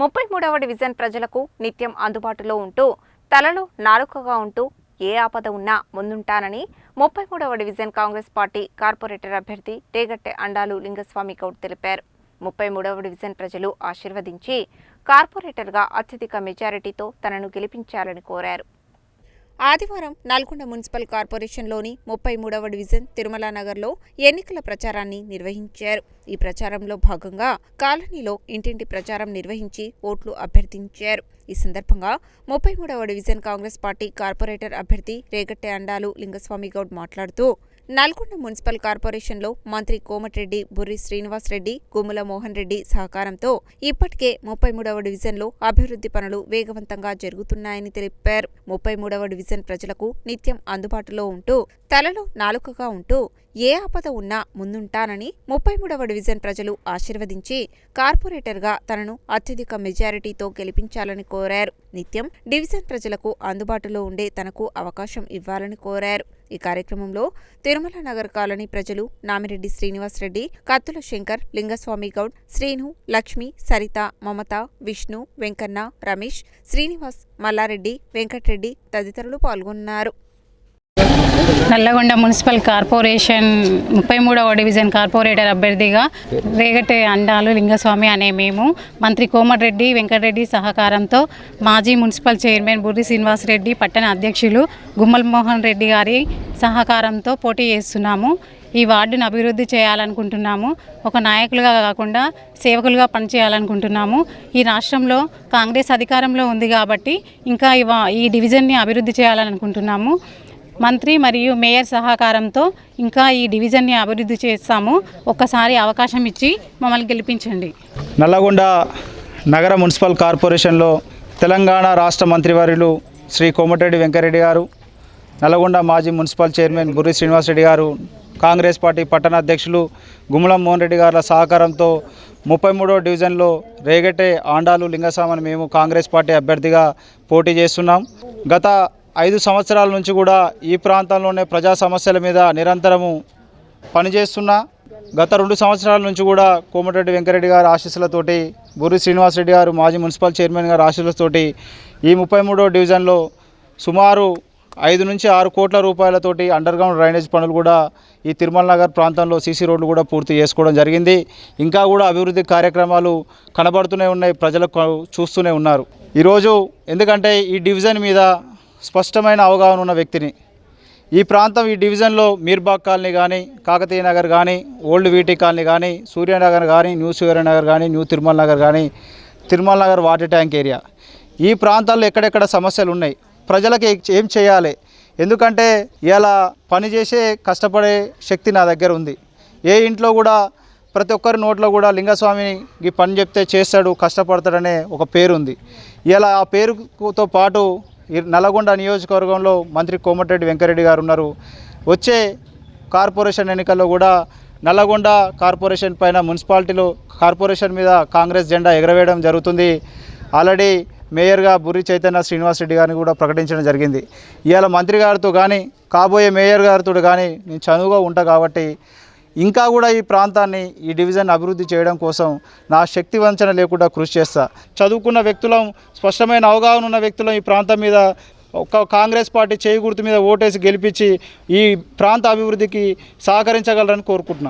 33వ division ప్రజలకు నిత్యం అందుబాటులో ఉంటూ తలలో నాలుకగా ఉంటూ ఏ ఆపద ఉన్నా ముందుంటానని 33వ డివిజన్ కాంగ్రెస్ పార్టీ కార్పొరేటర్ అభ్యర్థి రేగట్టె అండాలు లింగస్వామి గౌడ్ తెలిపారు. 33వ డివిజన్ ప్రజలు ఆశీర్వదించి కార్పొరేటర్గా అత్యధిక మెజారిటీతో తనను గెలిపించాలని కోరారు. ఆదివారం నల్గొండ మున్సిపల్ కార్పొరేషన్లోని 33వ డివిజన్ తిరుమల నగర్లో ఎన్నికల ప్రచారాన్ని నిర్వహించారు. ఈ ప్రచారంలో భాగంగా కాలనీలో ఇంటింటి ప్రచారం నిర్వహించి ఓట్లు అభ్యర్థించారు. ఈ సందర్భంగా 33వ డివిజన్ కాంగ్రెస్ పార్టీ కార్పొరేటర్ అభ్యర్థి రేగట్టె అండాలు లింగస్వామి గౌడ్ మాట్లాడుతూ నల్గొండ మున్సిపల్ కార్పొరేషన్లో మంత్రి కోమటిరెడ్డి, బుర్రి శ్రీనివాస్ రెడ్డి, గుమ్మల మోహన్ రెడ్డి సహకారంతో ఇప్పటికే 33వ డివిజన్లో అభివృద్ధి పనులు వేగవంతంగా జరుగుతున్నాయని తెలిపారు. 33వ డివిజన్ ప్రజలకు నిత్యం అందుబాటులో ఉంటూ తలలో నాలుకగా ఉంటూ ఏ ఆపద ఉన్నా ముందుంటానని 33వ డివిజన్ ప్రజలు ఆశీర్వదించి కార్పొరేటర్గా తనను అత్యధిక మెజారిటీతో గెలిపించాలని కోరారు. నిత్యం డివిజన్ ప్రజలకు అందుబాటులో ఉండే తనకు అవకాశం ఇవ్వాలని కోరారు. ఈ కార్యక్రమంలో తిరుమల నగర్ కాలనీ ప్రజలు నామిరెడ్డి శ్రీనివాస్ రెడ్డి, కత్తుల శంకర్, లింగస్వామి గౌడ్, శ్రీను, లక్ష్మి, సరిత, మమత, విష్ణు, వెంకన్న, రమేష్, శ్రీనివాస్, మల్లారెడ్డి, వెంకట్రెడ్డి తదితరులు పాల్గొన్నారు. నల్లగొండ మున్సిపల్ కార్పొరేషన్ 33వ డివిజన్ కార్పొరేటర్ అభ్యర్థిగా రేగట్టె అండాలు లింగస్వామి అనే మేము మంత్రి కోమటిరెడ్డి, వెంకటరెడ్డి సహకారంతో మాజీ మున్సిపల్ చైర్మన్ బుర్రి శ్రీనివాస్ రెడ్డి, పట్టణ అధ్యక్షులు గుమ్మల మోహన్ రెడ్డి గారి సహకారంతో పోటీ చేస్తున్నాము. ఈ వార్డును అభివృద్ధి చేయాలనుకుంటున్నాము. ఒక నాయకులుగా కాకుండా సేవకులుగా పనిచేయాలనుకుంటున్నాము. ఈ రాష్ట్రంలో కాంగ్రెస్ అధికారంలో ఉంది కాబట్టి ఇంకా ఈ డివిజన్ని అభివృద్ధి చేయాలనుకుంటున్నాము. మంత్రి మరియు మేయర్ సహకారంతో ఇంకా ఈ డివిజన్ని అభివృద్ధి చేస్తాము. ఒక్కసారి అవకాశం ఇచ్చి మమ్మల్ని గెలిపించండి. నల్లగొండ నగర మున్సిపల్ కార్పొరేషన్లో తెలంగాణ రాష్ట్ర మంత్రివర్యులు శ్రీ కోమటిరెడ్డి వెంకటరెడ్డి గారు, నల్లగొండ మాజీ మున్సిపల్ చైర్మన్ బుర్రి శ్రీనివాస్ రెడ్డి గారు, కాంగ్రెస్ పార్టీ పట్టణ అధ్యక్షులు గుమ్మల మోహన్ రెడ్డి గారి సహకారంతో 33వ డివిజన్లో రేగట్టె అండాలు లింగస్వామి మేము కాంగ్రెస్ పార్టీ అభ్యర్థిగా పోటీ చేస్తున్నాం. గత 5 సంవత్సరాల నుంచి కూడా ఈ ప్రాంతంలోనే ప్రజా సమస్యల మీద నిరంతరము పనిచేస్తున్నా. గత 2 సంవత్సరాల నుంచి కూడా కోమటిరెడ్డి వెంకటరెడ్డి గారి ఆశీస్సులతోటి, బుర్రి శ్రీనివాసరెడ్డి గారు మాజీ మున్సిపల్ చైర్మన్ గారి ఆశీస్సులతోటి ఈ 33వ డివిజన్లో సుమారు 5 నుంచి 6 కోట్ల రూపాయలతోటి అండర్గ్రౌండ్ డ్రైనేజ్ పనులు కూడా ఈ తిరుమల నగర్ ప్రాంతంలో సీసీ రోడ్లు కూడా పూర్తి చేసుకోవడం జరిగింది. ఇంకా కూడా అభివృద్ధి కార్యక్రమాలు కనబడుతూనే ఉన్నాయి, ప్రజలకు చూస్తూనే ఉన్నారు. ఈరోజు ఎందుకంటే ఈ డివిజన్ మీద స్పష్టమైన అవగాహన ఉన్న వ్యక్తిని, ఈ ప్రాంతం ఈ డివిజన్లో మీర్బాగ్ కాలనీ కానీ, కాకతీయ నగర్ కానీ, ఓల్డ్ వీటీ కాలనీ కానీ, సూర్యనగర్ కానీ, న్యూ సూర్యనగర్ కానీ, న్యూ తిరుమల నగర్ కానీ, Tirumala Nagar water tank area, ఈ ప్రాంతాల్లో ఎక్కడెక్కడ సమస్యలు ఉన్నాయి, ప్రజలకి ఏం చేయాలి, ఎందుకంటే ఇలా పనిచేసే కష్టపడే శక్తి నా దగ్గర ఉంది. ఏ ఇంట్లో కూడా ప్రతి ఒక్కరి నోట్లో కూడా లింగస్వామికి పని చెప్తే చేస్తాడు, కష్టపడతాడనే ఒక పేరు ఉంది. ఇలా ఆ పేరుతో పాటు నల్లగొండ నియోజకవర్గంలో మంత్రి కోమటిరెడ్డి వెంకటరెడ్డి గారు ఉన్నారు. వచ్చే కార్పొరేషన్ ఎన్నికల్లో కూడా నల్లగొండ కార్పొరేషన్ పైన మున్సిపాలిటీలో కార్పొరేషన్ మీద కాంగ్రెస్ జెండా ఎగరవేయడం జరుగుతుంది. ఆల్రెడీ మేయర్గా బుర్రి చైతన్య శ్రీనివాస్ రెడ్డి గారిని కూడా ప్రకటించడం జరిగింది. ఇవాళ మంత్రి గారితో కానీ, కాబోయే మేయర్ గారితో కానీ నేను చనువుగా ఉంటా కాబట్టి ఇంకా కూడా ఈ ప్రాంతాన్ని, ఈ డివిజన్ అభివృద్ధి చేయడం కోసం నా శక్తి వంచన లేకుండా కృషి చేస్తా. చదువుకున్న వ్యక్తులం, స్పష్టమైన అవగాహన ఉన్న వ్యక్తులం ఈ ప్రాంతం మీద ఒక కాంగ్రెస్ పార్టీ చేయి గుర్తు మీద ఓటేసి గెలిపించి ఈ ప్రాంత అభివృద్ధికి సహకరించగలరని కోరుకుంటున్నాను.